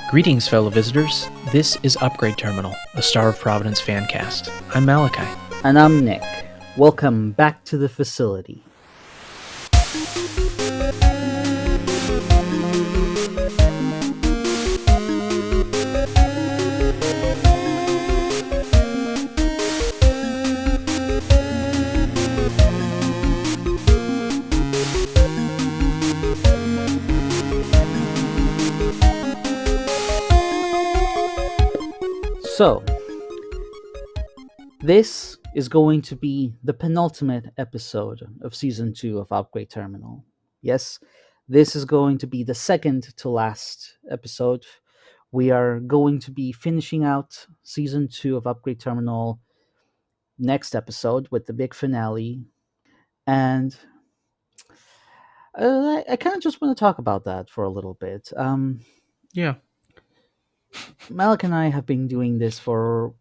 Greetings, fellow visitors. This is Upgrade Terminal, a Star of Providence fan cast. I'm Malachi. And I'm Nick. Welcome back to the facility. So, this is going to be the penultimate episode of Season 2 of Upgrade Terminal. Yes, this is going to be the second to last episode. We are going to be finishing out Season 2 of Upgrade Terminal next episode with the big finale. And I kind of just want to talk about that for a little bit. Yeah. Malik and I have been doing this for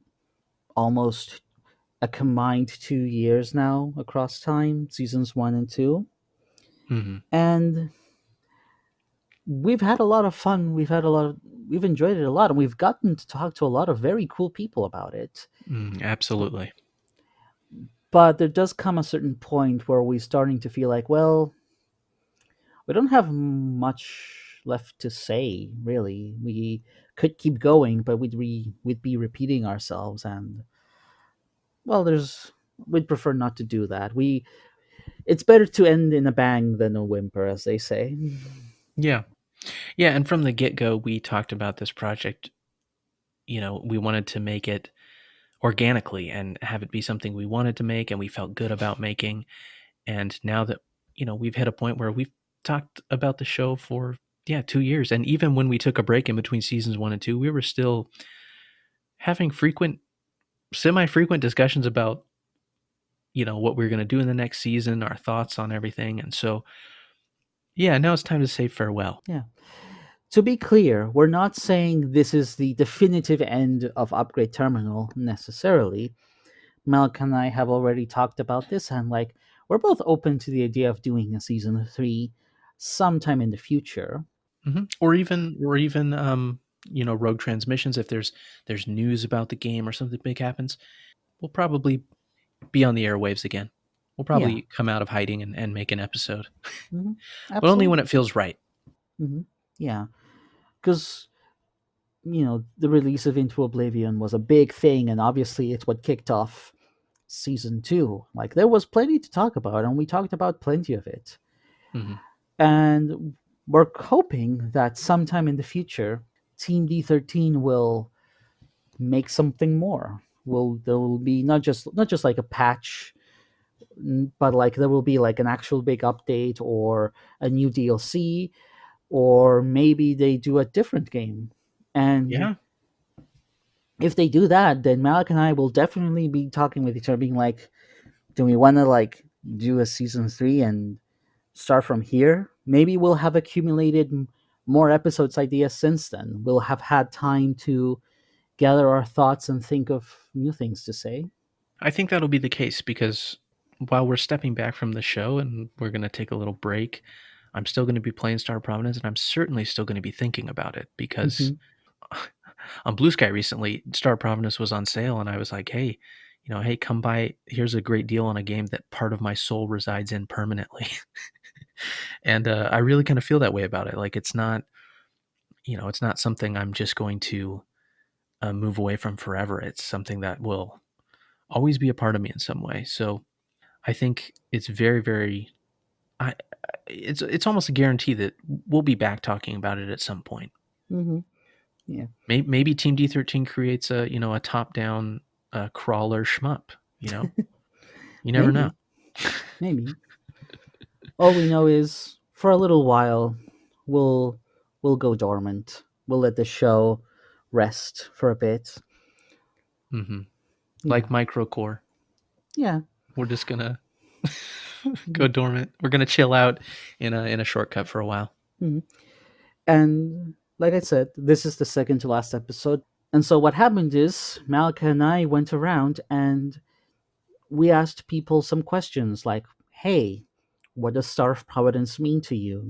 almost a combined 2 years now across time, seasons 1 and 2. Mm-hmm. And we've had a lot of fun. We've enjoyed it a lot, and we've gotten to talk to a lot of very cool people about it. Absolutely. But there does come a certain point where we're starting to feel like, well, we don't have much left to say, really. We could keep going, but we'd be repeating ourselves, and well, we'd prefer not to do that. It's better to end in a bang than a whimper, as they say. Yeah. Yeah, and from the get-go, we talked about this project. We wanted to make it organically and have it be something we wanted to make and we felt good about making. And now that, we've hit a point where we've talked about the show for, 2 years. And even when we took a break in between seasons 1 and 2, we were still having semi-frequent discussions about, what we're going to do in the next season, our thoughts on everything. And so, now it's time to say farewell. Yeah. To be clear, we're not saying this is the definitive end of Upgrade Terminal necessarily. Malik and I have already talked about this, and we're both open to the idea of doing a season 3 sometime in the future. Mm-hmm. Or even Rogue Transmissions. If there's news about the game or something big happens, we'll probably be on the airwaves again. We'll probably come out of hiding and make an episode. Mm-hmm. But only when it feels right. Mm-hmm. Yeah. Because, the release of Into Oblivion was a big thing, and obviously it's what kicked off season 2. There was plenty to talk about, and we talked about plenty of it. Mm-hmm. And we're hoping that sometime in the future, Team D13 will make something more. There will be not just like a patch, but there will be an actual big update or a new DLC, or maybe they do a different game. And if they do that, then Malik and I will definitely be talking with each other, being like, do we want to do a season 3 and start from here? Maybe we'll have accumulated more episodes ideas since then. We'll have had time to gather our thoughts and think of new things to say. I think that'll be the case, because while we're stepping back from the show and we're going to take a little break, I'm still going to be playing Star of Providence, and I'm certainly still going to be thinking about it, because on Blue Sky recently, Star of Providence was on sale, and I was like, hey, come by. Here's a great deal on a game that part of my soul resides in permanently. And I really kind of feel that way about it. It's not, it's not something I'm just going to move away from forever. It's something that will always be a part of me in some way. So I think it's very, very, it's almost a guarantee that we'll be back talking about it at some point. Mm-hmm. Yeah. Maybe Team D13 creates a top-down crawler shmup. You never know. Maybe. All we know is, for a little while, we'll go dormant. We'll let the show rest for a bit. Mm-hmm. Like Microcore. Yeah. We're just gonna go dormant. We're gonna chill out in a shortcut for a while. Mm-hmm. And like I said, this is the second to last episode. And so what happened is, Malika and I went around and we asked people some questions like, hey, what does Star of Providence mean to you?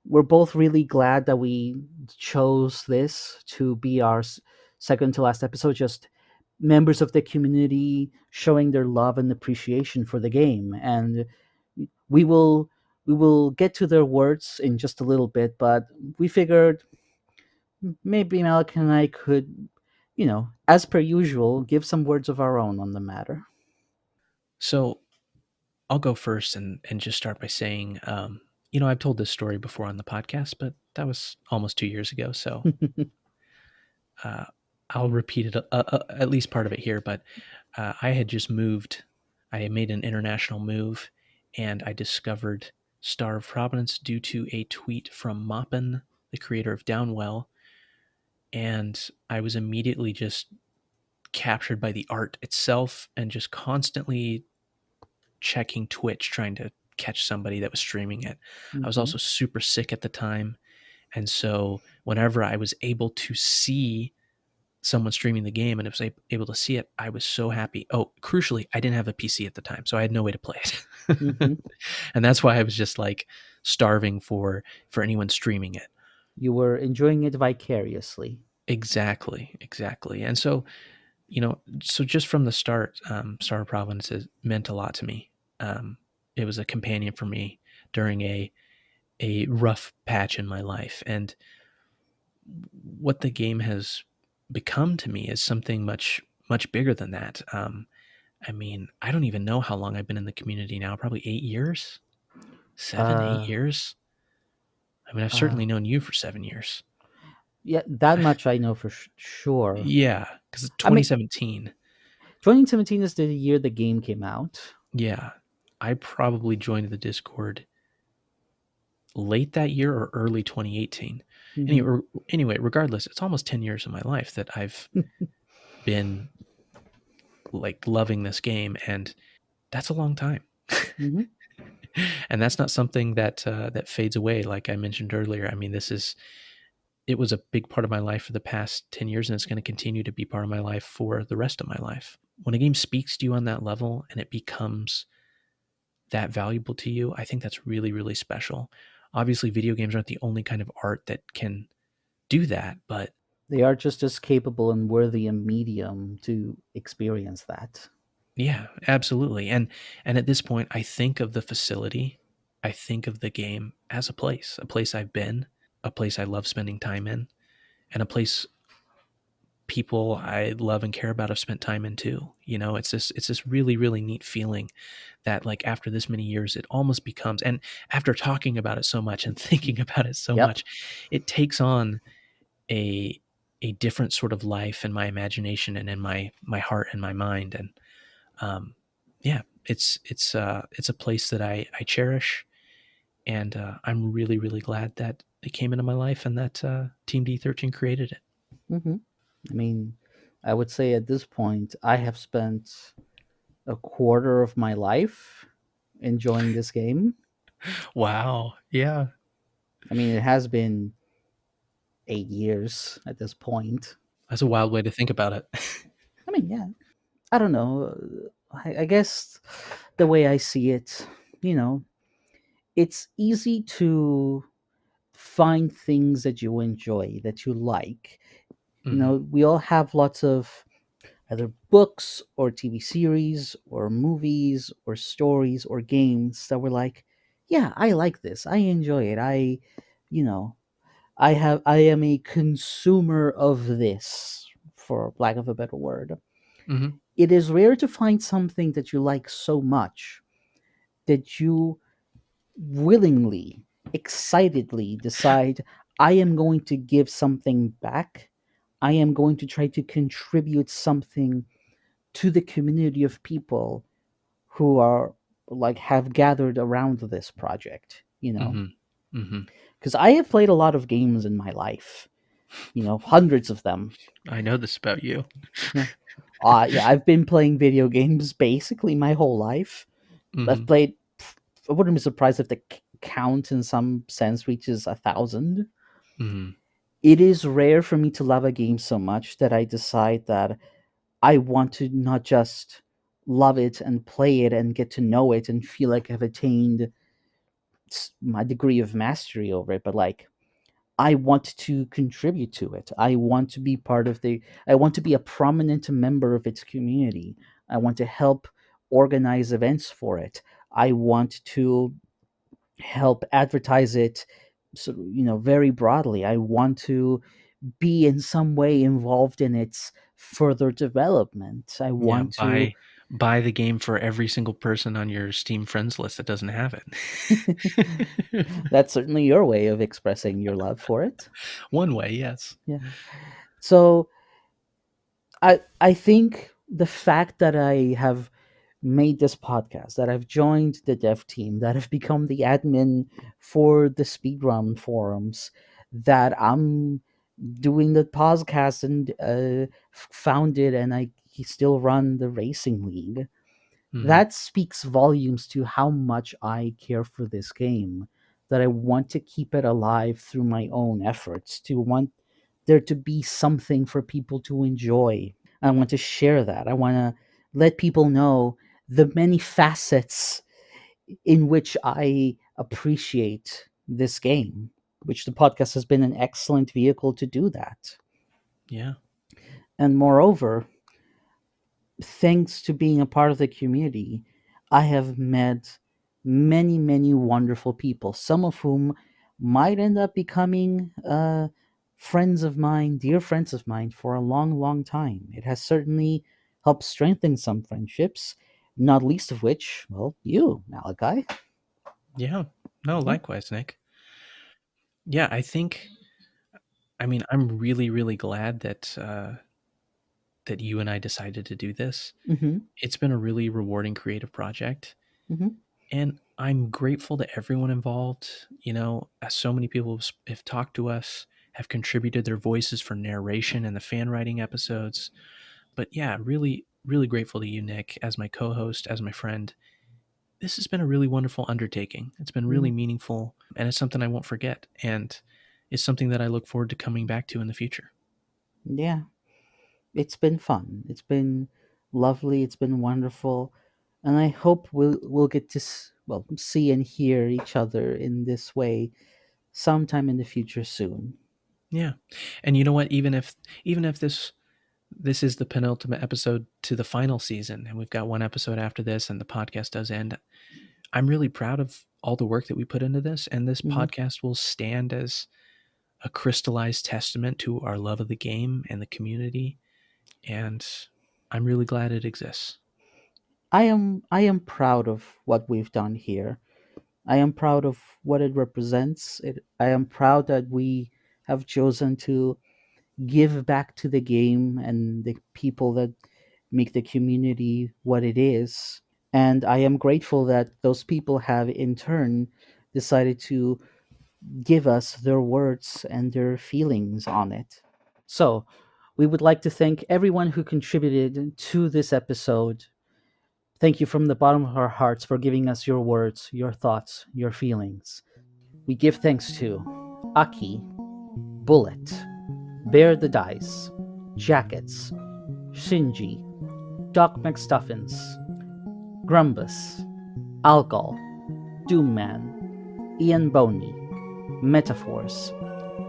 we're both really glad that we chose this to be our second to last episode. Just members of the community showing their love and appreciation for the game, and we will we will get to their words in just a little bit. But we figured maybe Malik and I could, as per usual, give some words of our own on the matter. So I'll go first and just start by saying, I've told this story before on the podcast, but that was almost 2 years ago. So uh, I'll repeat it, at least part of it here. But I had just moved. I had made an international move, and I discovered Star of Providence due to a tweet from Moppin, the creator of Downwell, and I was immediately just captured by the art itself and just constantly checking Twitch trying to catch somebody that was streaming it. I was Mm-hmm. also super sick at the time, and so whenever I was able to see someone streaming the game and I was able to see it, I was so happy. Oh, crucially, I didn't have a PC at the time, so I had no way to play it. Mm-hmm. And that's why I was just like starving for anyone streaming it. You were enjoying it vicariously. Exactly, exactly. And so, so just from the start, Star of Providence has meant a lot to me. It was a companion for me during a rough patch in my life, and what the game has become to me is something much bigger than that. I mean, I don't even know how long I've been in the community now. Probably 8 years, 7, eight Uh, years. I mean, I've uh, certainly known you for 7 years. yeah, that much I know for sure. Yeah, because I mean, 2017. 2017 is the year the game came out. Yeah, I probably joined the Discord late that year or early 2018. Mm-hmm. Anyway, regardless, it's almost 10 years of my life that I've been like loving this game, and that's a long time. Mm-hmm. And that's not something that fades away. Like I mentioned earlier, I mean, it was a big part of my life for the past 10 years, and it's going to continue to be part of my life for the rest of my life. When a game speaks to you on that level and it becomes that valuable to you, I think that's really, really special. Obviously, video games aren't the only kind of art that can do that, but They are just as capable and worthy a medium to experience that. yeah, absolutely. And at this point, I think of the facility, I think of the game as a place I've been, a place I love spending time in, and a place people I love and care about have spent time in too. It's this really, really neat feeling that like after this many years, it almost becomes, and after talking about it so much and thinking about it so Yep. much, it takes on a a different sort of life in my imagination and in my heart and my mind. And yeah, it's a place that I cherish, and I'm really, really glad that it came into my life and that Team D13 created it. Mm-hmm. I mean, I would say at this point, I have spent a quarter of my life enjoying this game. Wow. Yeah. I mean, it has been 8 years at this point. That's a wild way to think about it. I mean, yeah, I don't know. I guess the way I see it, you know, it's easy to find things that you enjoy, that you like. Hmm. We all have lots of either books or TV series or movies or stories or games that were like, yeah, I like this. I enjoy it. You know, I am a consumer of this, for lack of a better word. Hmm. It is rare to find something that you like so much that you willingly, excitedly decide, I am going to give something back. I am going to try to contribute something to the community of people who are like have gathered around this project, Hmm. Hmm. because I have played a lot of games in my life, hundreds of them. I know this about you. Yeah. Yeah, I've been playing video games basically my whole life. I've Hmm. played, I wouldn't be surprised if the count in some sense reaches 1,000. Hmm. It is rare for me to love a game so much that I decide that I want to not just love it and play it and get to know it and feel like I've attained my degree of mastery over it, but like I want to contribute to it. I want to be part of the. I want to be a prominent member of its community. I want to help organize events for it. I want to help advertise it, so, very broadly. I want to be in some way involved in its further development. I Yeah, want to. buy the game for every single person on your Steam friends list that doesn't have it. That's certainly your way of expressing your love for it. One way, yes. Yeah. So I think the fact that I have made this podcast, that I've joined the dev team, that I've become the admin for the speedrun forums, that I'm doing the podcast and founded, and I still run the racing league. Mhm. That speaks volumes to how much I care for this game, that I want to keep it alive through my own efforts, to want there to be something for people to enjoy. I want to share that. I want to let people know the many facets in which I appreciate this game, which the podcast has been an excellent vehicle to do that. Yeah. And moreover, thanks to being a part of the community, I have met many, many wonderful people, some of whom might end up becoming friends of mine, dear friends of mine, for a long, long time. It has certainly helped strengthen some friendships, not least of which, well, you, Malachi. Yeah. No, Yeah. likewise, Nick. Yeah, I mean, I'm really, really glad that you and I decided to do this. Mm-hmm. It's been a really rewarding creative project, Mm-hmm. and I'm grateful to everyone involved. As so many people have talked to us, have contributed their voices for narration and the fan writing episodes. But yeah, really, really grateful to you, Nick, as my co-host, as my friend. This has been a really wonderful undertaking. It's been Mm-hmm. really meaningful, and it's something I won't forget. And it's something that I look forward to coming back to in the future. Yeah. It's been fun. It's been lovely. It's been wonderful, and I hope we'll get to see and hear each other in this way sometime in the future soon. Yeah. And you know what? Even if this is the penultimate episode to the final season, and we've got one episode after this, and the podcast does end, I'm really proud of all the work that we put into this, and this Hmm. podcast will stand as a crystallized testament to our love of the game and the community, and I'm really glad it exists. I am proud of what we've done here. I am proud of what it represents. I am proud that we have chosen to give back to the game and the people that make the community what it is. And I am grateful that those people have in turn decided to give us their words and their feelings on it. So, we would like to thank everyone who contributed to this episode. Thank you from the bottom of our hearts for giving us your words, your thoughts, your feelings. We give thanks to Aki, Bullet, Bear the Dice, Jackets, Shinji, Doc McStuffins, Grumbus, Algol, Doomman, Ian Boney, Metaphors,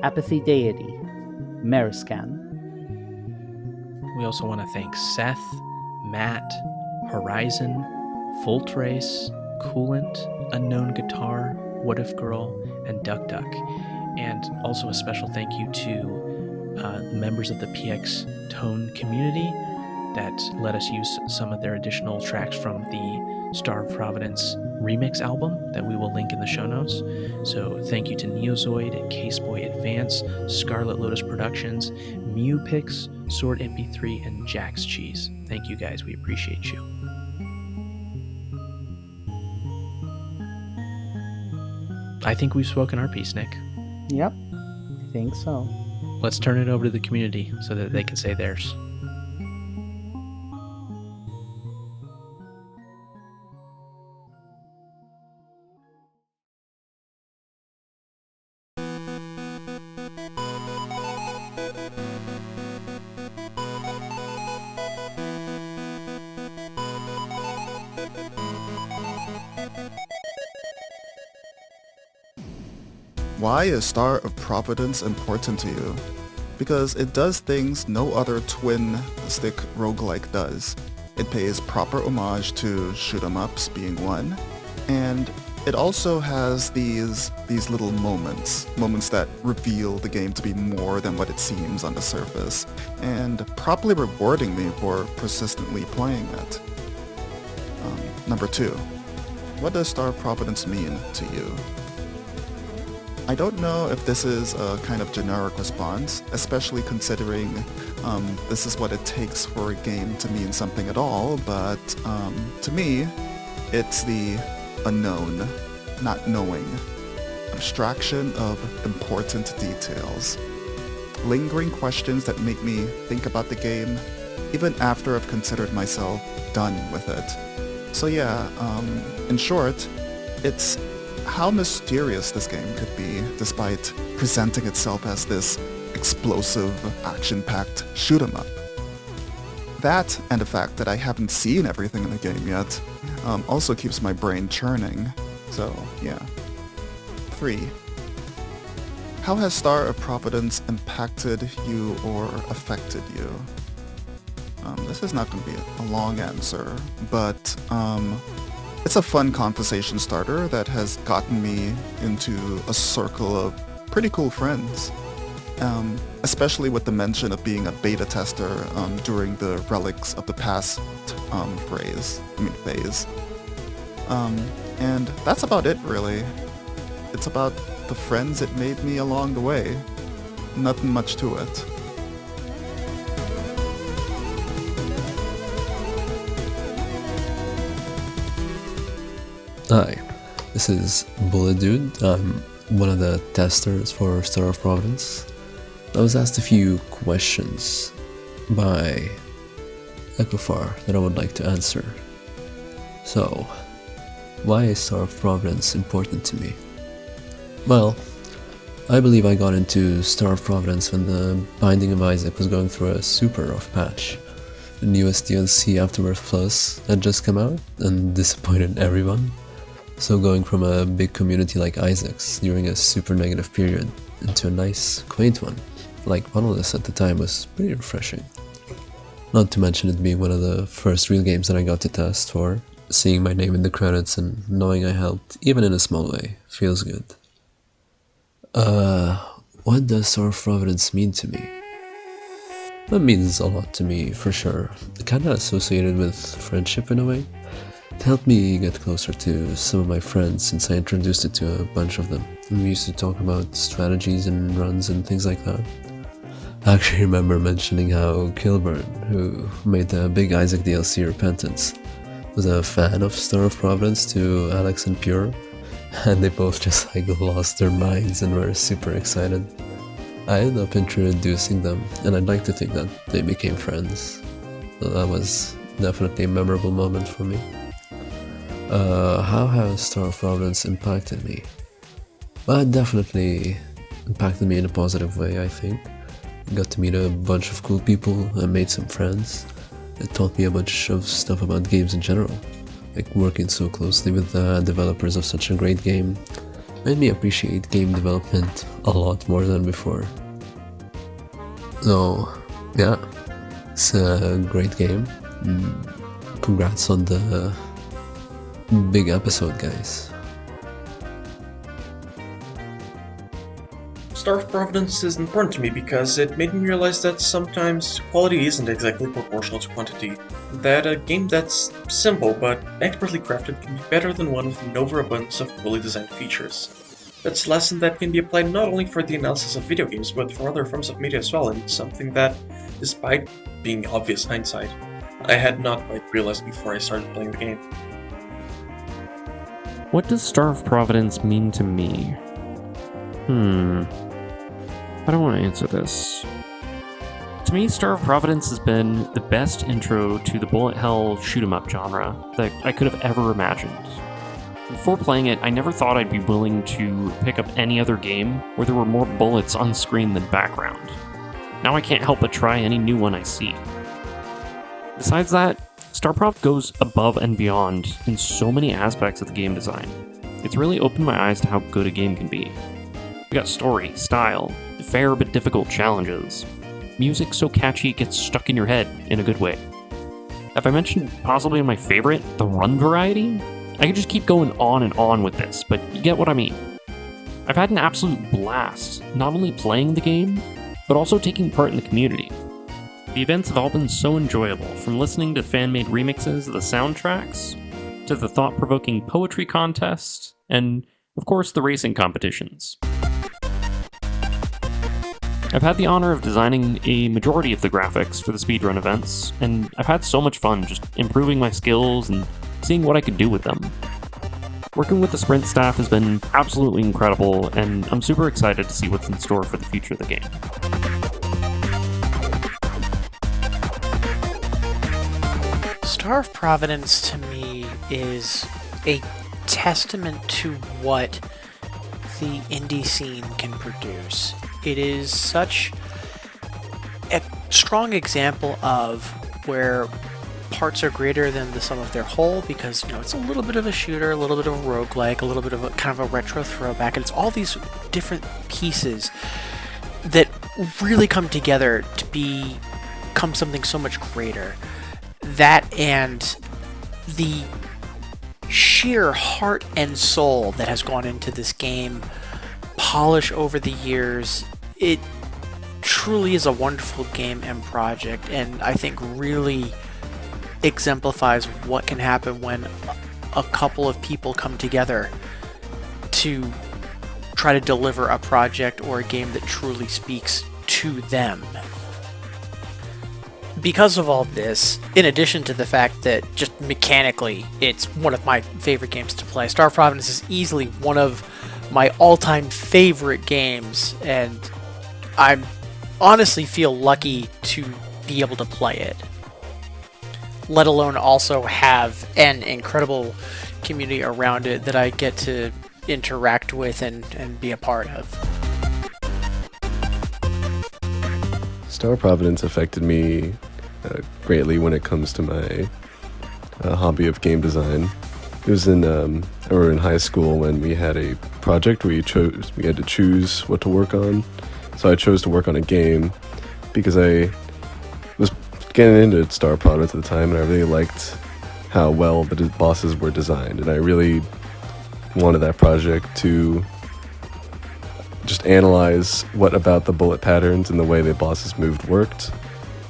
Apathy Deity, Mariscan. We also want to thank Seth, Matt, Horizon, Voltrace, Coolant, Unknown Guitar, What If Girl, and Duck Duck. And also a special thank you to the members of the PXtone community that let us use some of their additional tracks from the Star of Providence remix album that we will link in the show notes. So thank you to Neozoid, Caseboy Advance, Scarlet Lotus Productions, Mewpix, Sword MP3, and Jack's Cheese. Thank you guys. We appreciate you. I think we've spoken our piece, Nick. Yep, I think so. Let's turn it over to the community so that they can say theirs. Why is Star of Providence important to you? Because it does things no other twin-stick roguelike does. It pays proper homage to shoot-'em-ups being one, and it also has these little moments that reveal the game to be more than what it seems on the surface, and properly rewarding me for persistently playing it. Number 2. What does Star of Providence mean to you? I don't know if this is a kind of generic response, especially considering this is what it takes for a game to mean something at all, but to me, it's the unknown, not knowing, abstraction of important details, lingering questions that make me think about the game even after I've considered myself done with it. So yeah, in short, it's how mysterious this game could be despite presenting itself as this explosive, action-packed shoot-'em-up. That, and the fact that I haven't seen everything in the game yet, also keeps my brain churning. So, yeah. 3. How has Star of Providence impacted you or affected you? This is not going to be a long answer, but it's a fun conversation starter that has gotten me into a circle of pretty cool friends. Especially with the mention of being a beta tester during the Relics of the Past phase. And that's about it, really. It's about the friends it made me along the way. Nothing much to it. Hi, this is Bullet Dude. I'm one of the testers for Star of Providence. I was asked a few questions by Ecofar that I would like to answer. So, why is Star of Providence important to me? Well, I believe I got into Star of Providence when the Binding of Isaac was going through a super rough patch. The newest DLC, Afterbirth Plus, had just come out and disappointed everyone. So going from a big community like Isaac's during a super negative period into a nice, quaint one, like Monolith at the time, was pretty refreshing. Not to mention it being one of the first real games that I got to test for. Seeing my name in the credits and knowing I helped, even in a small way, feels good. What does Star of Providence mean to me? That means a lot to me, for sure. Kinda associated with friendship in a way. It helped me get closer to some of my friends since I introduced it to a bunch of them. And we used to talk about strategies and runs and things like that. I actually remember mentioning how Kilburn, who made the big Isaac DLC Repentance, was a fan of Star of Providence to Alex and Pure, and they both just lost their minds and were super excited. I ended up introducing them, and I'd like to think that they became friends. So that was definitely a memorable moment for me. How has Star of Providence impacted me? Well, it definitely impacted me in a positive way, I think. I got to meet a bunch of cool people and made some friends. It taught me a bunch of stuff about games in general. Like working so closely with the developers of such a great game made me appreciate game development a lot more than before. So, yeah, it's a great game. Congrats on the big episode, guys. Star of Providence is important to me because it made me realize that sometimes quality isn't exactly proportional to quantity. That a game that's simple but expertly crafted can be better than one with an overabundance of poorly designed features. That's a lesson that can be applied not only for the analysis of video games, but for other forms of media as well, and something that, despite being obvious hindsight, I had not quite realized before I started playing the game. What does Star of Providence mean to me? I don't want to answer this. To me, Star of Providence has been the best intro to the bullet hell shoot-'em-up genre that I could have ever imagined. Before playing it, I never thought I'd be willing to pick up any other game where there were more bullets on screen than background. Now I can't help but try any new one I see. Besides that, StarProv goes above and beyond in so many aspects of the game design. It's really opened my eyes to how good a game can be. We got story, style, fair but difficult challenges. Music so catchy it gets stuck in your head in a good way. Have I mentioned possibly my favorite, the run variety? I could just keep going on and on with this, but you get what I mean. I've had an absolute blast, not only playing the game, but also taking part in the community. The events have all been so enjoyable, from listening to fan-made remixes of the soundtracks, to the thought-provoking poetry contest, and, of course, the racing competitions. I've had the honor of designing a majority of the graphics for the speedrun events, and I've had so much fun just improving my skills and seeing what I could do with them. Working with the Sprint staff has been absolutely incredible, and I'm super excited to see what's in store for the future of the game. Star of Providence to me is a testament to what the indie scene can produce. It is such a strong example of where parts are greater than the sum of their whole, because it's a little bit of a shooter, a little bit of a roguelike, a little bit of a kind of a retro throwback, and it's all these different pieces that really come together to become something so much greater. That and the sheer heart and soul that has gone into this game, polish over the years, it truly is a wonderful game and project, and I think really exemplifies what can happen when a couple of people come together to try to deliver a project or a game that truly speaks to them. Because of all this, in addition to the fact that just mechanically it's one of my favorite games to play, Star of Providence is easily one of my all-time favorite games, and I honestly feel lucky to be able to play it. Let alone also have an incredible community around it that I get to interact with and be a part of. Star of Providence affected me greatly when it comes to my hobby of game design. It was in high school when we had a project where we had to choose what to work on. So I chose to work on a game because I was getting into Star of Providence at the time, and I really liked how well the bosses were designed, and I really wanted that project to just analyze what about the bullet patterns and the way the bosses moved worked.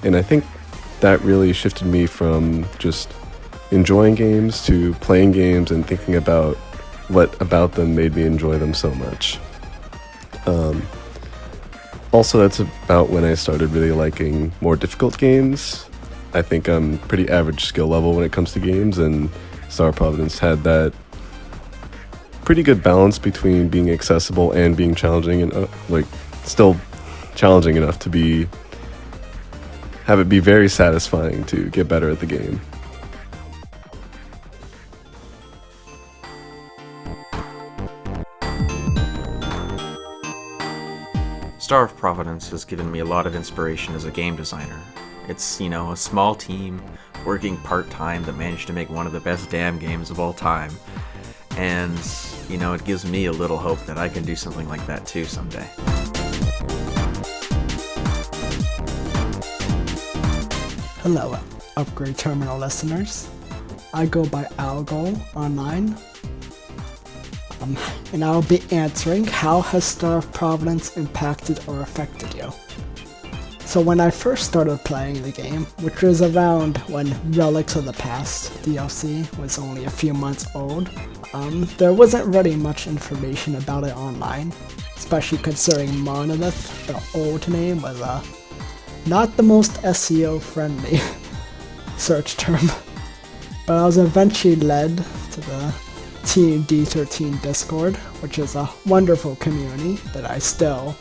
And I think that really shifted me from just enjoying games to playing games and thinking about what about them made me enjoy them so much. Also, that's about when I started really liking more difficult games. I think I'm pretty average skill level when it comes to games, and Star of Providence had that pretty good balance between being accessible and being challenging, and still challenging enough to have it be very satisfying to get better at the game. Star of Providence has given me a lot of inspiration as a game designer. It's, a small team working part-time that managed to make one of the best damn games of all time. And, it gives me a little hope that I can do something like that too someday. Hello, Upgrade Terminal listeners. I go by Algo online. And I'll be answering, how has Star of Providence impacted or affected you? So when I first started playing the game, which was around when Relics of the Past DLC was only a few months old, there wasn't really much information about it online, especially considering Monolith, the old name, was not the most SEO friendly search term. But I was eventually led to the Team D13 Discord, which is a wonderful community that I still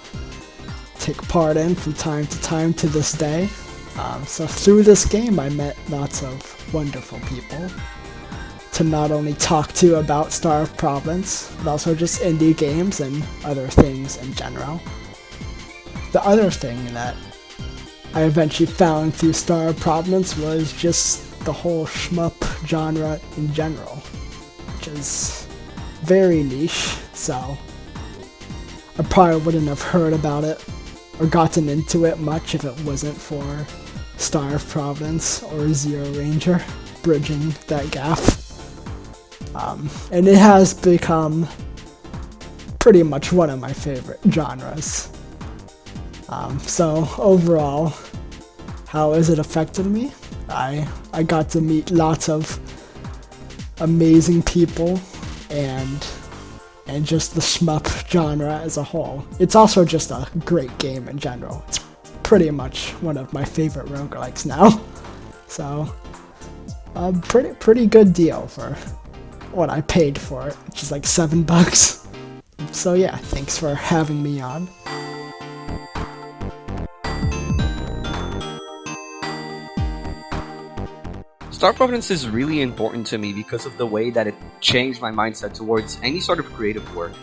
take part in from time to time to this day. So through this game I met lots of wonderful people to not only talk to about Star of Providence, but also just indie games and other things in general. The other thing that I eventually found through Star of Providence was just the whole shmup genre in general, which is very niche, so I probably wouldn't have heard about it or gotten into it much if it wasn't for Star of Providence or Zero Ranger bridging that gap. And it has become pretty much one of my favorite genres. So overall, how has it affected me? I got to meet lots of amazing people and just the shmup genre as a whole. It's also just a great game in general. It's pretty much one of my favorite roguelikes now. So, a pretty good deal for what I paid for it, which is like $7. So yeah, thanks for having me on. Star of Providence is really important to me because of the way that it changed my mindset towards any sort of creative work.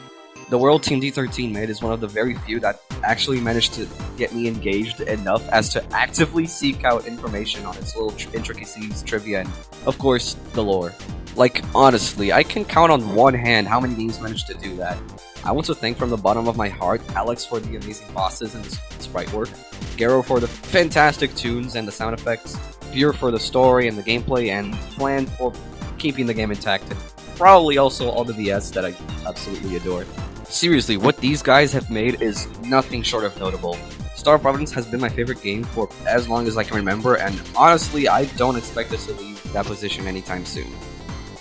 The world Team D13 made is one of the very few that actually managed to get me engaged enough as to actively seek out information on its little intricacies, trivia, and, of course, the lore. Like, honestly, I can count on one hand how many games managed to do that. I want to thank from the bottom of my heart Alex for the amazing bosses and the sprite work, Garo for the fantastic tunes and the sound effects, Pure for the story and the gameplay, and Flan for keeping the game intact, and probably also all the VS that I absolutely adore. Seriously, what these guys have made is nothing short of notable. Star of Providence has been my favorite game for as long as I can remember, and honestly, I don't expect us to leave that position anytime soon.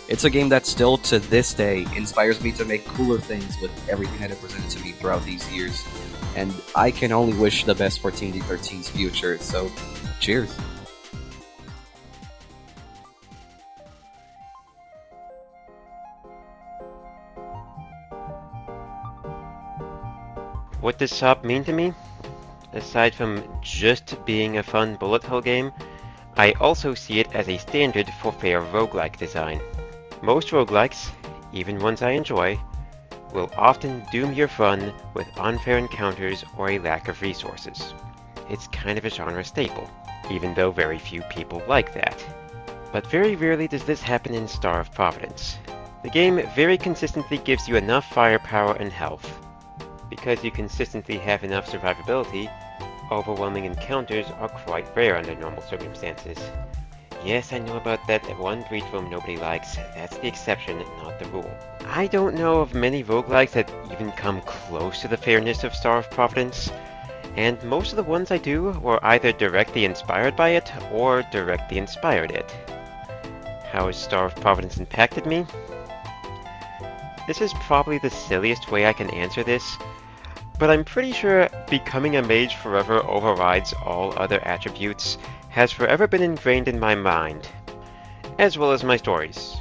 It's a game that still, to this day, inspires me to make cooler things with everything that it presented to me throughout these years, and I can only wish the best for Team D13's future, so cheers. What does SOP mean to me? Aside from just being a fun bullet hell game, I also see it as a standard for fair roguelike design. Most roguelikes, even ones I enjoy, will often doom your fun with unfair encounters or a lack of resources. It's kind of a genre staple, even though very few people like that. But very rarely does this happen in Star of Providence. The game very consistently gives you enough firepower and health. Because you consistently have enough survivability, overwhelming encounters are quite rare under normal circumstances. Yes, I know about that one breach room nobody likes. That's the exception, not the rule. I don't know of many roguelikes that even come close to the fairness of Star of Providence, and most of the ones I do were either directly inspired by it or directly inspired it. How has Star of Providence impacted me? This is probably the silliest way I can answer this, but I'm pretty sure becoming a mage forever overrides all other attributes has forever been ingrained in my mind, as well as my stories.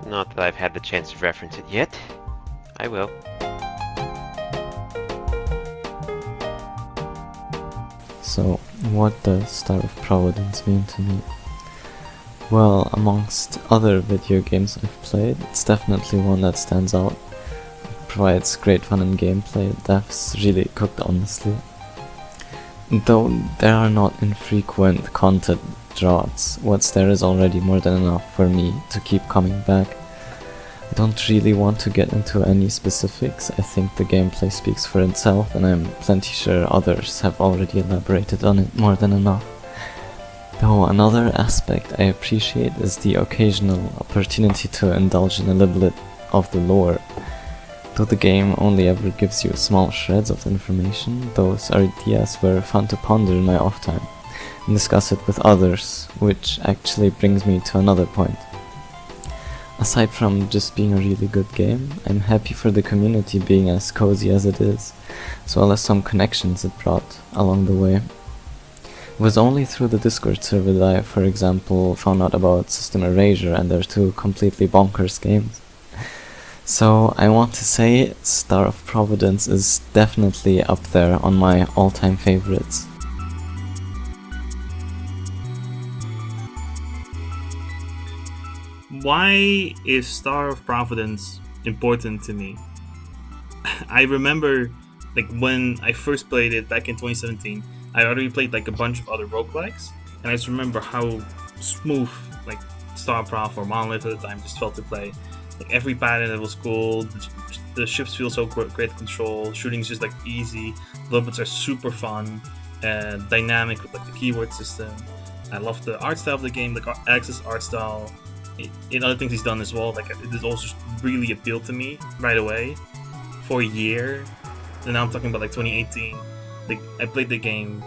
Not that I've had the chance to reference it yet. I will. So, what does Star of Providence mean to me? Well, amongst other video games I've played, it's definitely one that stands out. It provides great fun and gameplay, devs really cooked honestly. Though there are not infrequent content droughts, what's there is already more than enough for me to keep coming back. I don't really want to get into any specifics. I think the gameplay speaks for itself, and I'm plenty sure others have already elaborated on it more than enough. Though another aspect I appreciate is the occasional opportunity to indulge in a little bit of the lore. Though the game only ever gives you small shreds of information, those ideas were fun to ponder in my off time and discuss it with others, which actually brings me to another point. Aside from just being a really good game, I'm happy for the community being as cozy as it is, as well as some connections it brought along the way. It was only through the Discord server that I, for example, found out about System Erasure and their two completely bonkers games. So I want to say Star of Providence is definitely up there on my all-time favorites. Why is Star of Providence important to me? I remember when I first played it back in 2017, I already played a bunch of other roguelikes, and I just remember how smooth StarProv or Monolith at the time just felt to play. Every pattern that was cool, the ships feel so great to control. Shooting is just like easy. Levels are super fun and dynamic with like the keyword system. I love the art style of the game, like Alex's art style. In other things he's done as well, like it has also really appealed to me right away for a year. And now I'm talking about like 2018. Like I played the game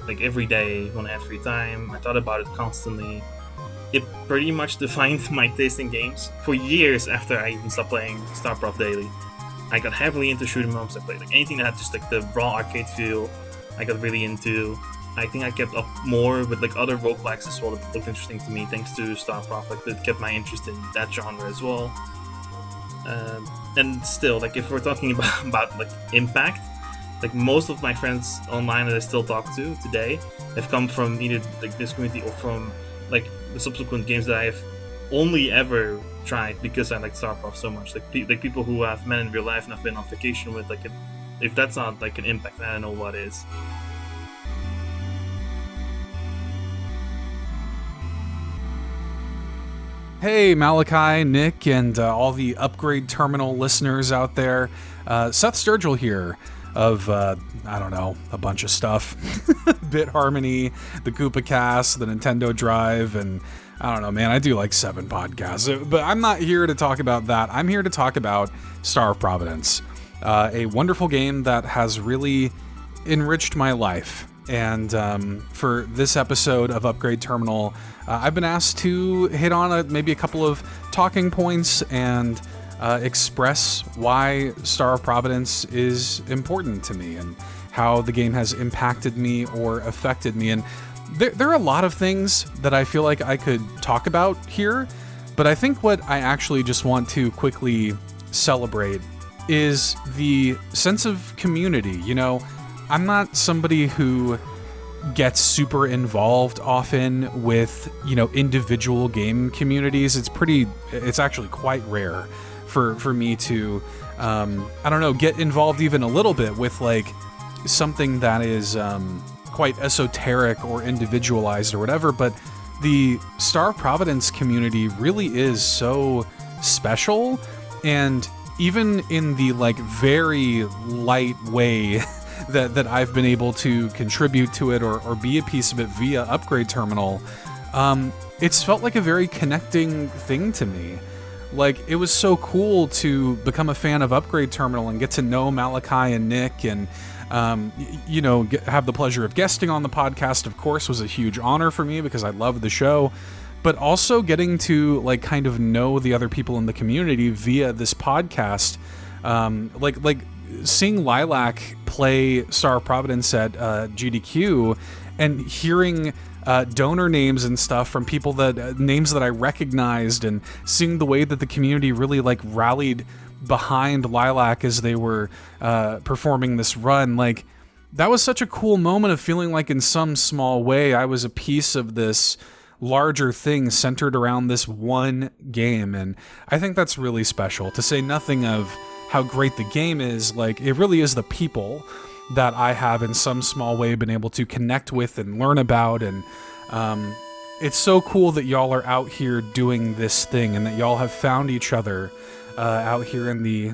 like every day when I had free time. I thought about it constantly. It pretty much defined my taste in games for years after I even stopped playing StarProv daily. I got heavily into shoot 'em ups. I played like anything that had just like the raw arcade feel. I got really into. I think I kept up more with like other roguelikes as well that looked interesting to me thanks to StarProv. Like that kept my interest in that genre as well. And still, like if we're talking about like impact, like most of my friends online that I still talk to today have come from either like this community or from like the subsequent games that I have only ever tried because I like StarProv so much. Like people who I've met in real life and I've been on vacation with. Like if that's not like an impact, I don't know what is. Hey, Malachi, Nick, and all the Upgrade Terminal listeners out there. Seth Sturgill here of, I don't know, a bunch of stuff. Bit Harmony, the Koopa Cast, the Nintendo Drive, and I don't know, man, I do like 7 podcasts. But I'm not here to talk about that. I'm here to talk about Star of Providence, a wonderful game that has really enriched my life. And for this episode of Upgrade Terminal, I've been asked to hit on maybe a couple of talking points and express why Star of Providence is important to me and how the game has impacted me or affected me. And there are a lot of things that I feel like I could talk about here, but I think what I actually just want to quickly celebrate is the sense of community. You know, I'm not somebody who gets super involved often with, you know, individual game communities. It's actually quite rare for me to, I don't know, get involved even a little bit with like something that is quite esoteric or individualized or whatever. But the Star of Providence community really is so special, and even in the like very light way that I've been able to contribute to it or be a piece of it via Upgrade Terminal, it's felt like a very connecting thing to me. Like, it was so cool to become a fan of Upgrade Terminal and get to know Malachi and Nick and, you know, have the pleasure of guesting on the podcast, of course, was a huge honor for me because I love the show. But also getting to, like, kind of know the other people in the community via this podcast, like seeing Lilac play Star of Providence at GDQ and hearing donor names and stuff from people names that I recognized, and seeing the way that the community really like rallied behind Lilac as they were performing this run, like that was such a cool moment of feeling like in some small way I was a piece of this larger thing centered around this one game. And I think that's really special, to say nothing of how great the game is. Like, it really is the people that I have in some small way been able to connect with and learn about. And it's so cool that y'all are out here doing this thing and that y'all have found each other out here in the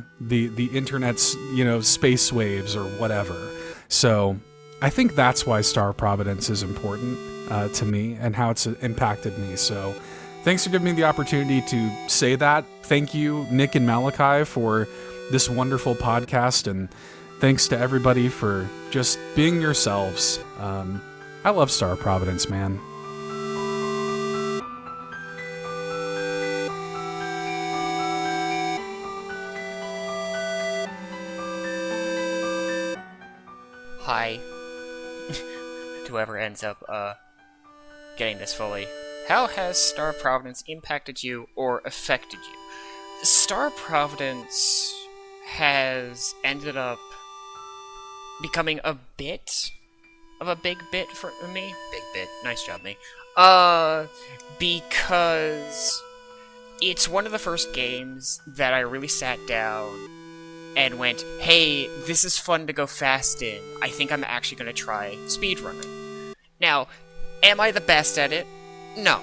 internet's, you know, space waves or whatever. So I think that's why Star of Providence is important to me and how it's impacted me. So thanks for giving me the opportunity to say that. Thank you, Nick and Malachi, for this wonderful podcast, and thanks to everybody for just being yourselves. I love Star of Providence, man. Hi. To whoever ends up getting this fully. How has Star of Providence impacted you or affected you? Star of Providence has ended up becoming a bit of a big bit for me. Big bit. Nice job, me. Because it's one of the first games that I really sat down and went, hey, this is fun to go fast in. I think I'm actually going to try speedrunning. Now, am I the best at it? No.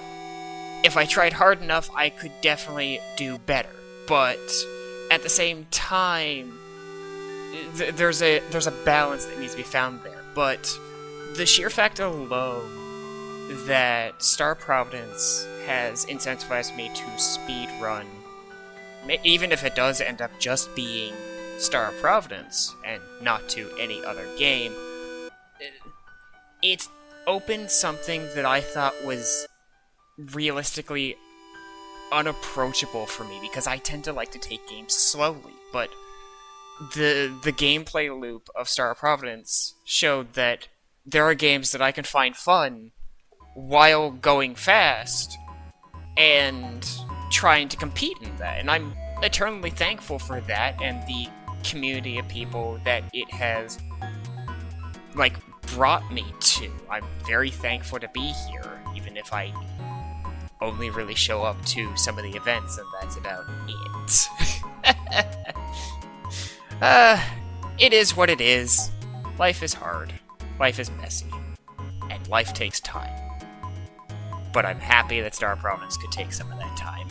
If I tried hard enough, I could definitely do better. But at the same time, there's a balance that needs to be found there. But the sheer fact alone that Star Providence has incentivized me to speedrun, even if it does end up just being Star of Providence and not to any other game, it opened something that I thought was realistically unapproachable for me, because I tend to like to take games slowly, but the gameplay loop of Star of Providence showed that there are games that I can find fun while going fast and trying to compete in that, and I'm eternally thankful for that and the community of people that it has brought me to. I'm very thankful to be here, even if I only really show up to some of the events, and that's about it. It is what it is. Life is hard. Life is messy. And life takes time. But I'm happy that Star of Providence could take some of that time.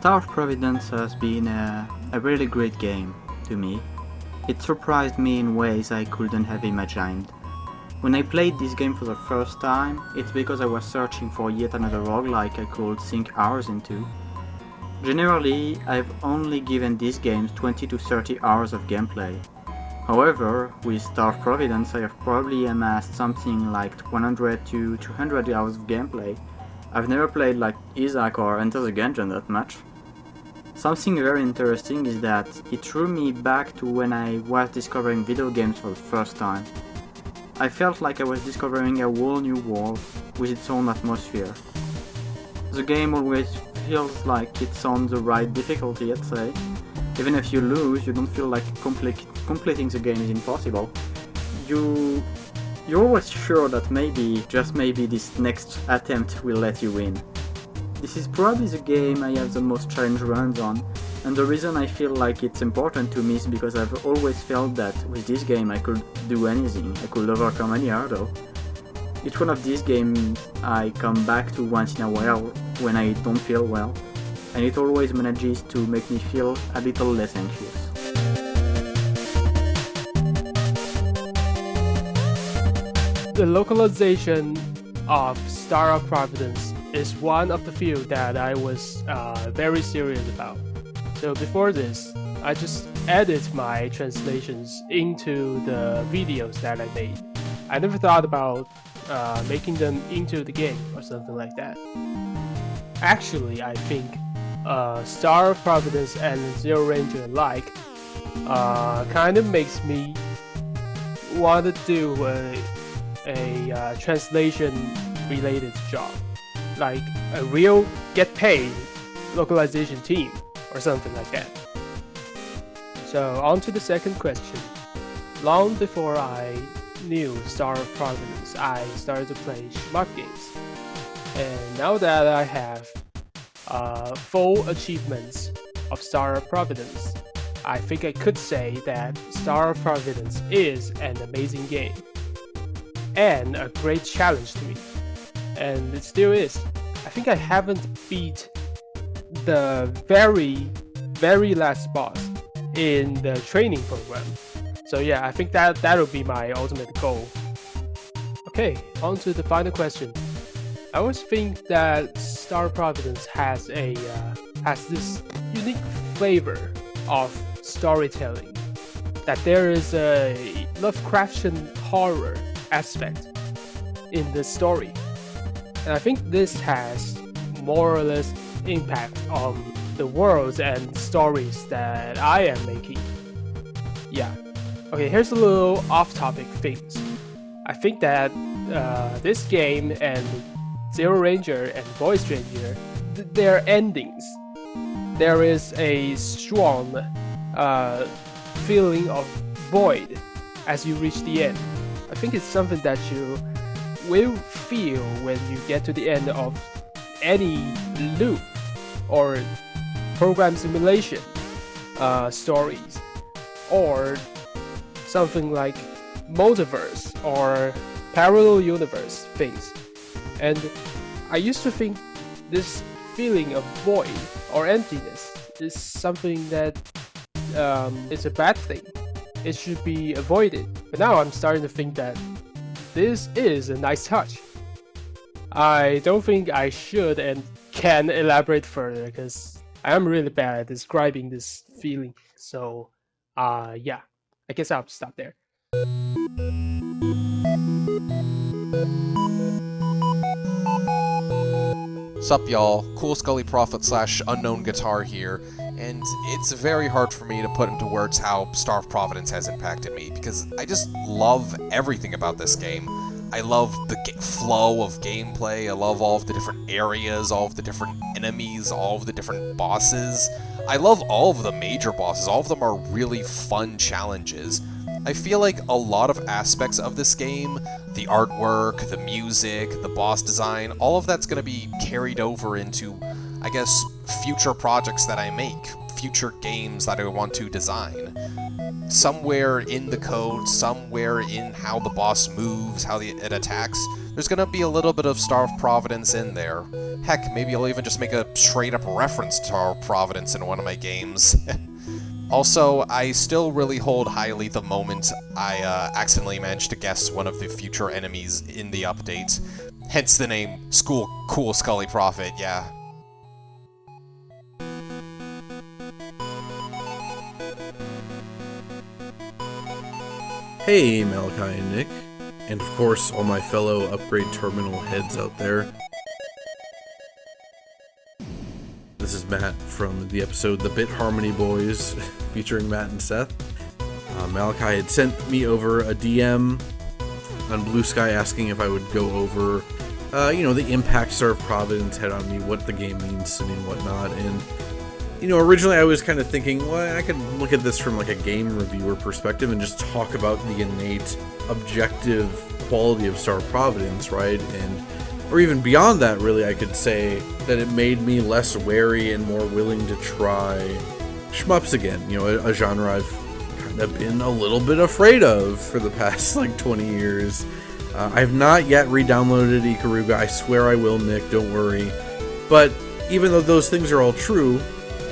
Star of Providence has been a really great game to me. It surprised me in ways I couldn't have imagined. When I played this game for the first time, it's because I was searching for yet another roguelike I could sink hours into. Generally, I've only given these games 20 to 30 hours of gameplay. However, with Star of Providence I have probably amassed something like 100 to 200 hours of gameplay. I've never played like Isaac or Enter the Gungeon that much. Something very interesting is that it threw me back to when I was discovering video games for the first time. I felt like I was discovering a whole new world with its own atmosphere. The game always feels like it's on the right difficulty, I'd say. Even if you lose, you don't feel like completing the game is impossible. You're always sure that maybe, just maybe, this next attempt will let you win. This is probably the game I have the most challenge runs on, and the reason I feel like it's important to me is because I've always felt that with this game I could do anything, I could overcome any hurdle. It's one of these games I come back to once in a while when I don't feel well, and it always manages to make me feel a little less anxious. The localization of Star of Providence is one of the few that I was very serious about. So before this, I just added my translations into the videos that I made. I never thought about making them into the game or something like that. Actually, I think Star of Providence and Zero Ranger alike kind of makes me want to do a translation related job, like a real get paid localization team or something like that. So on to the second question. Long before I knew Star of Providence, I started to play shmup games, and now that I have full achievements of Star of Providence, I think I could say that Star of Providence is an amazing game and a great challenge to me, and it still is. I think I haven't beat the very last boss in the training program, so yeah, I think that'll be my ultimate goal. Okay, on to the final question. I always think that Star of Providence has this unique flavor of storytelling, that there is a Lovecraftian horror aspect in the story, and I think this has more or less impact on the worlds and stories that I am making. Yeah. Okay, here's a little off-topic things. I think that this game and Zero Ranger and Voice Ranger, their endings, there is a strong feeling of void as you reach the end. I think it's something that you will feel when you get to the end of any loop or program simulation stories, or something like multiverse or parallel universe things. And I used to think this feeling of void or emptiness is something that is a bad thing. It should be avoided. But now I'm starting to think that this is a nice touch. I don't think I should and can elaborate further because I am really bad at describing this feeling. So, yeah, I guess I'll stop there. Sup y'all, Cool Scully Prophet / Unknown Guitar here, and it's very hard for me to put into words how Star of Providence has impacted me, because I just love everything about this game. I love the flow of gameplay, I love all of the different areas, all of the different enemies, all of the different bosses. I love all of the major bosses, all of them are really fun challenges. I feel like a lot of aspects of this game, the artwork, the music, the boss design, all of that's going to be carried over into, I guess, future projects that I make, future games that I want to design. Somewhere in the code, somewhere in how the boss moves, how it attacks, there's going to be a little bit of Star of Providence in there. Heck, maybe I'll even just make a straight-up reference to Star of Providence in one of my games. Also, I still really hold highly the moment I accidentally managed to guess one of the future enemies in the update. Hence the name Cool Scully Prophet, yeah. Hey, Malachi and Nick, and of course all my fellow Upgrade Terminal heads out there. This is Matt from the episode The Bit Harmony Boys, featuring Matt and Seth. Malachi had sent me over a DM on Blue Sky asking if I would go over, the impact Star of Providence had on me, what the game means to me and whatnot. And, originally I was kind of thinking, well, I could look at this from like a game reviewer perspective and just talk about the innate, objective quality of Star of Providence, right? Or even beyond that, really, I could say that it made me less wary and more willing to try shmups again. A genre I've kind of been a little bit afraid of for the past, 20 years. I've not yet re-downloaded Ikaruga. I swear I will, Nick, don't worry. But even though those things are all true,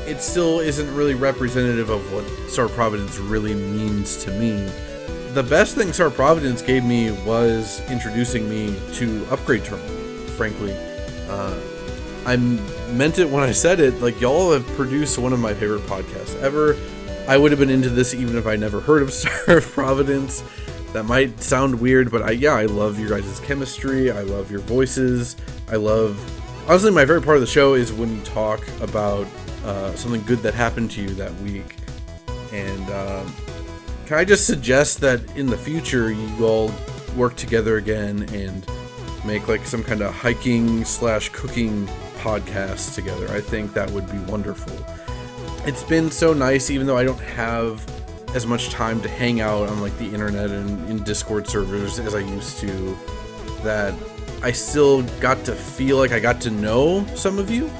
it still isn't really representative of what Star of Providence really means to me. The best thing Star of Providence gave me was introducing me to Upgrade Terminal. Frankly, I meant it when I said it. Y'all have produced one of my favorite podcasts ever. I would have been into this even if I never heard of Star of Providence. That might sound weird, but I love your guys' chemistry. I love your voices. Honestly, my favorite part of the show is when you talk about something good that happened to you that week. And can I just suggest that in the future you all work together again and make some kind of hiking / cooking podcast together? I think that would be wonderful. It's been so nice, even though I don't have as much time to hang out on the internet and in Discord servers as I used to, that I still got to feel like I got to know some of you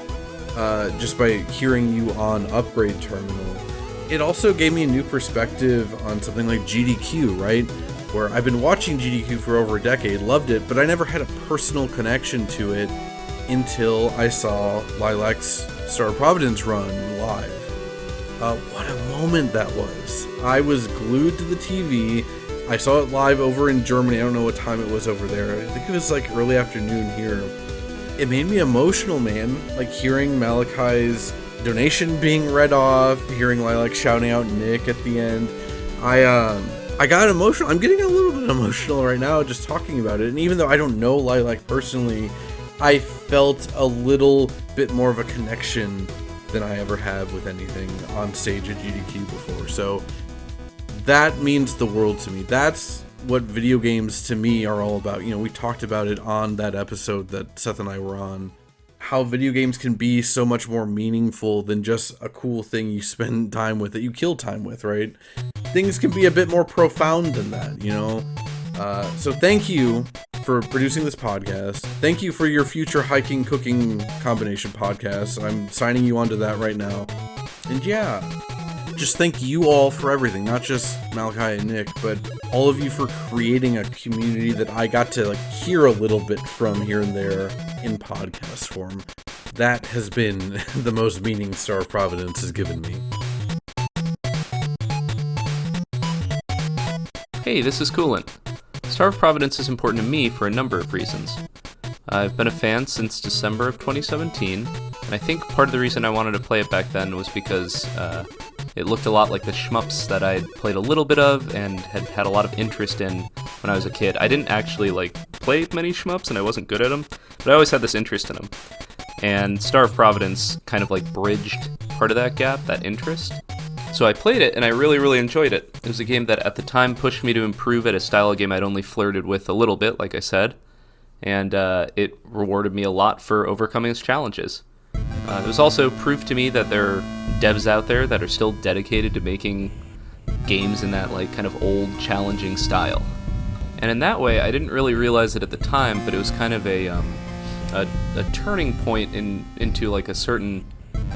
just by hearing you on Upgrade Terminal. It also gave me a new perspective on something like GDQ, right? Where I've been watching GDQ for over a decade, loved it, but I never had a personal connection to it until I saw Lilac's Star of Providence run live. What a moment that was. I was glued to the TV. I saw it live over in Germany. I don't know what time it was over there. I think it was early afternoon here. It made me emotional, man. Hearing Malachi's donation being read off, hearing Lilac shouting out Nick at the end. I got emotional. I'm getting a little bit emotional right now just talking about it. And even though I don't know Lilac personally, I felt a little bit more of a connection than I ever have with anything on stage at GDQ before. So that means the world to me. That's what video games to me are all about. We talked about it on that episode that Seth and I were on. How video games can be so much more meaningful than just a cool thing you spend time with, that you kill time with, right? Things can be a bit more profound than that, So thank you for producing this podcast. Thank you for your future hiking cooking combination podcast. I'm signing you onto that right now. And yeah, just thank you all for everything, not just Malachi and Nick, but all of you for creating a community that I got to hear a little bit from here and there in podcast form. that has been the most meaning Star of Providence has given me. Hey, this is Coolant. Star of Providence is important to me for a number of reasons. I've been a fan since December of 2017, and I think part of the reason I wanted to play it back then was because it looked a lot like the shmups that I'd played a little bit of and had a lot of interest in when I was a kid. I didn't actually play many shmups, and I wasn't good at them, but I always had this interest in them. And Star of Providence kind of bridged part of that gap, that interest. So I played it, and I really, really enjoyed it. It was a game that at the time pushed me to improve at a style of game I'd only flirted with a little bit, like I said, and it rewarded me a lot for overcoming its challenges. It was also proof to me that there are devs out there that are still dedicated to making games in that kind of old, challenging style. And in that way, I didn't really realize it at the time, but it was kind of a turning point into a certain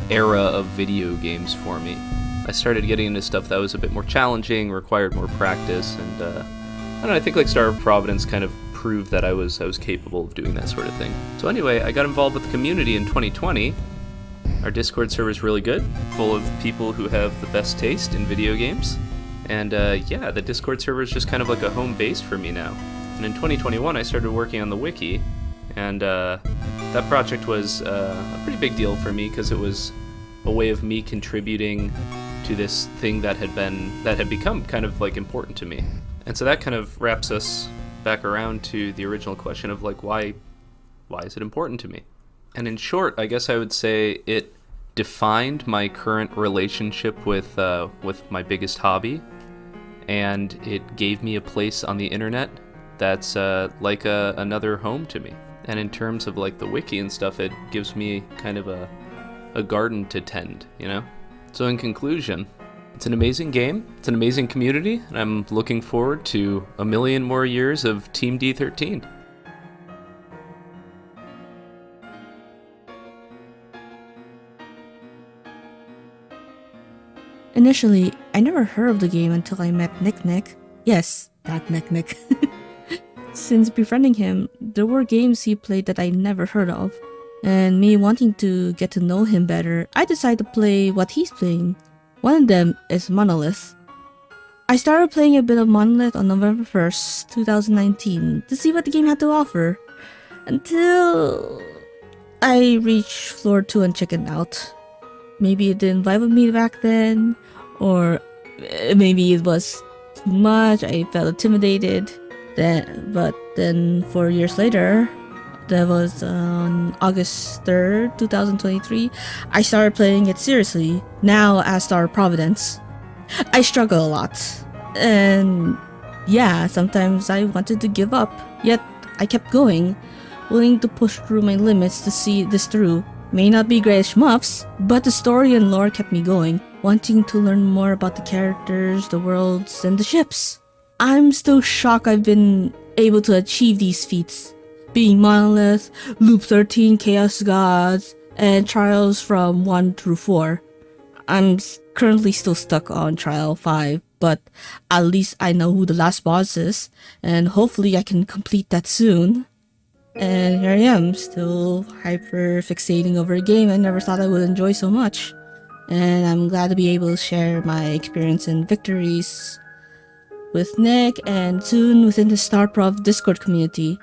era of video games for me. I started getting into stuff that was a bit more challenging, required more practice, and I don't know, I think Star of Providence kind of proved that I was capable of doing that sort of thing. So anyway, I got involved with the community in 2020. Our Discord server is really good, full of people who have the best taste in video games. And yeah, the Discord server is just kind of a home base for me now. And in 2021, I started working on the wiki, and that project was a pretty big deal for me because it was a way of me contributing to this thing that had become kind of important to me. And so that kind of wraps us back around to the original question of why is it important to me? And in short, I guess I would say it defined my current relationship with my biggest hobby, and it gave me a place on the internet that's another home to me. And in terms of the wiki and stuff, it gives me kind of a garden to tend, you know? So in conclusion, it's an amazing game, it's an amazing community, and I'm looking forward to a million more years of Team D13. Initially, I never heard of the game until I met Nick. Yes, that Nick. Since befriending him, there were games he played that I never heard of. And me wanting to get to know him better, I decided to play what he's playing. One of them is Monolith. I started playing a bit of Monolith on November 1st, 2019 to see what the game had to offer, until I reached floor 2 and chickened out. Maybe it didn't vibe with me back then, or maybe it was too much, I felt intimidated. But then 4 years later, that was on August 3rd, 2023, I started playing it seriously, now as Star of Providence. I struggle a lot, and yeah, sometimes I wanted to give up, yet I kept going, willing to push through my limits to see this through. May not be great shmups, but the story and lore kept me going, wanting to learn more about the characters, the worlds, and the ships. I'm still shocked I've been able to achieve these feats, being Monolith, Loop 13, Chaos Gods, and Trials from 1 through 4. I'm currently still stuck on Trial 5, but at least I know who the last boss is, and hopefully I can complete that soon. And here I am, still hyper fixating over a game I never thought I would enjoy so much. And I'm glad to be able to share my experience and victories with Nick, and soon within the StarProv Discord community.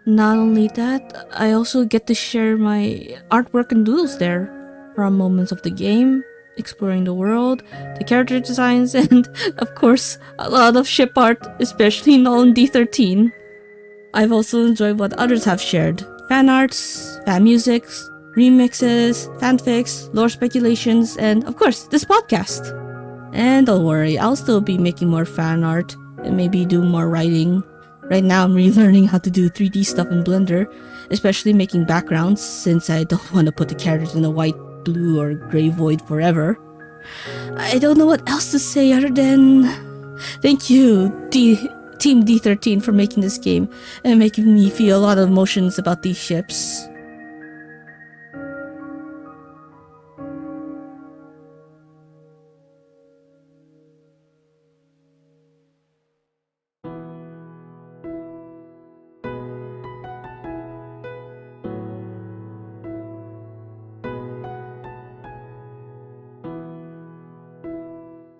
Not only that, I also get to share my artwork and doodles there, from moments of the game, exploring the world, the character designs, and of course, a lot of ship art, especially in D13. I've also enjoyed what others have shared, fan arts, fan musics, remixes, fanfics, lore speculations, and of course, this podcast. And don't worry, I'll still be making more fan art and maybe do more writing. Right now, I'm relearning how to do 3D stuff in Blender, especially making backgrounds, since I don't want to put the characters in a white, blue, or gray void forever. I don't know what else to say other than thank you, Team D13, for making this game and making me feel a lot of emotions about these ships.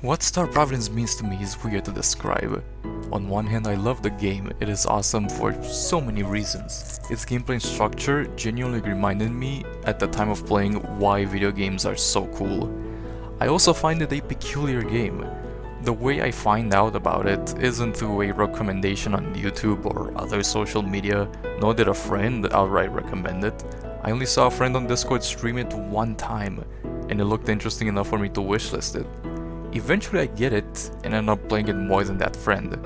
What Star of Providence means to me is weird to describe. On one hand, I love the game, it is awesome for so many reasons. Its gameplay structure genuinely reminded me at the time of playing why video games are so cool. I also find it a peculiar game. The way I find out about it isn't through a recommendation on YouTube or other social media, nor did a friend outright recommend it. I only saw a friend on Discord stream it one time, and it looked interesting enough for me to wishlist it. Eventually I get it, and end up playing it more than that friend.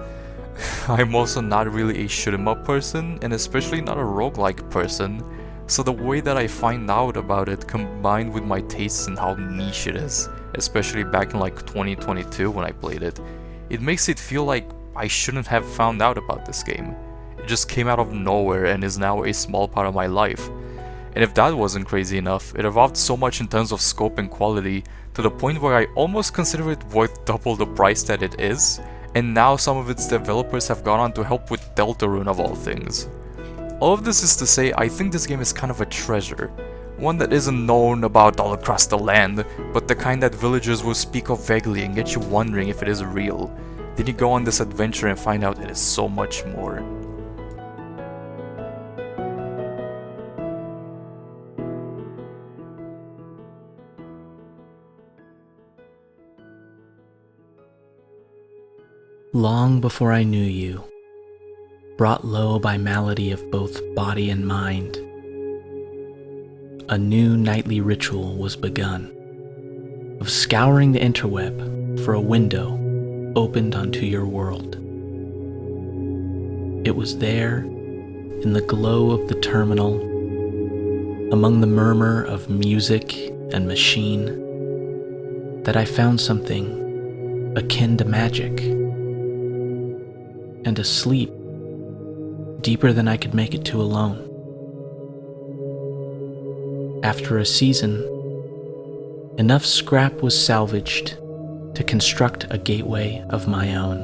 I'm also not really a shoot 'em up person, and especially not a roguelike person, so the way that I find out about it combined with my tastes and how niche it is, especially back in like 2022 when I played it, it makes it feel like I shouldn't have found out about this game. It just came out of nowhere and is now a small part of my life. And if that wasn't crazy enough, it evolved so much in terms of scope and quality to the point where I almost consider it worth double the price that it is, and now some of its developers have gone on to help with Deltarune of all things. All of this is to say, I think this game is kind of a treasure, one that isn't known about all across the land, but the kind that villagers will speak of vaguely and get you wondering if it is real. Then you go on this adventure and find out it is so much more. Long before I knew you, brought low by malady of both body and mind, a new nightly ritual was begun, of scouring the interweb for a window opened onto your world. It was there, in the glow of the terminal, among the murmur of music and machine, that I found something akin to magic, and a sleep deeper than I could make it to alone. After a season, enough scrap was salvaged to construct a gateway of my own.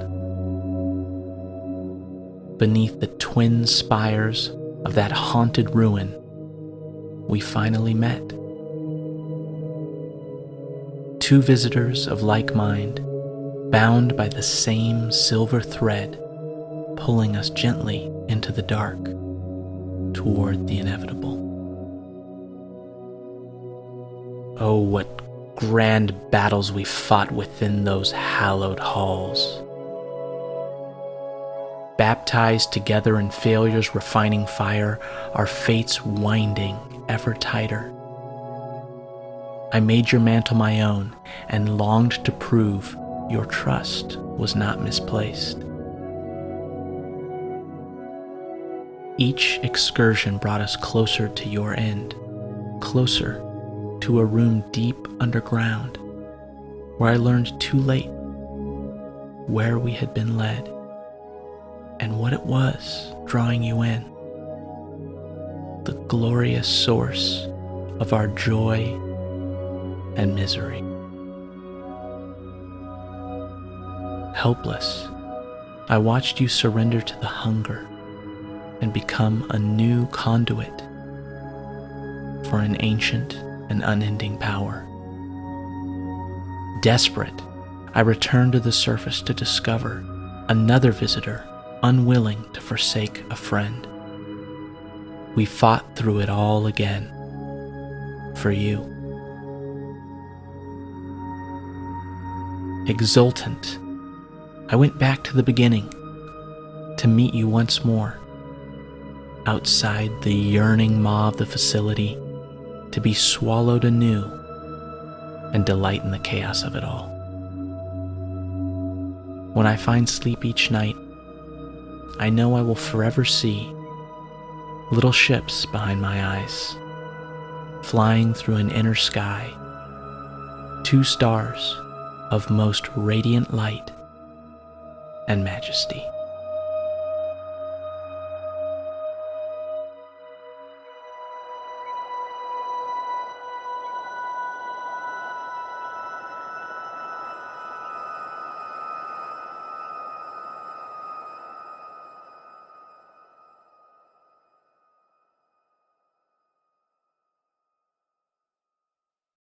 Beneath the twin spires of that haunted ruin, we finally met. Two visitors of like mind, bound by the same silver thread, pulling us gently into the dark toward the inevitable. Oh, what grand battles we fought within those hallowed halls. Baptized together in failure's refining fire, our fates winding ever tighter. I made your mantle my own and longed to prove your trust was not misplaced. Each excursion brought us closer to your end, closer to a room deep underground, where I learned too late where we had been led and what it was drawing you in. The glorious source of our joy and misery. Helpless, I watched you surrender to the hunger and become a new conduit for an ancient and unending power. Desperate, I returned to the surface to discover another visitor unwilling to forsake a friend. We fought through it all again for you. Exultant, I went back to the beginning to meet you once more. Outside the yearning maw of the facility, to be swallowed anew and delight in the chaos of it all. When I find sleep each night, I know I will forever see little ships behind my eyes, flying through an inner sky, two stars of most radiant light and majesty.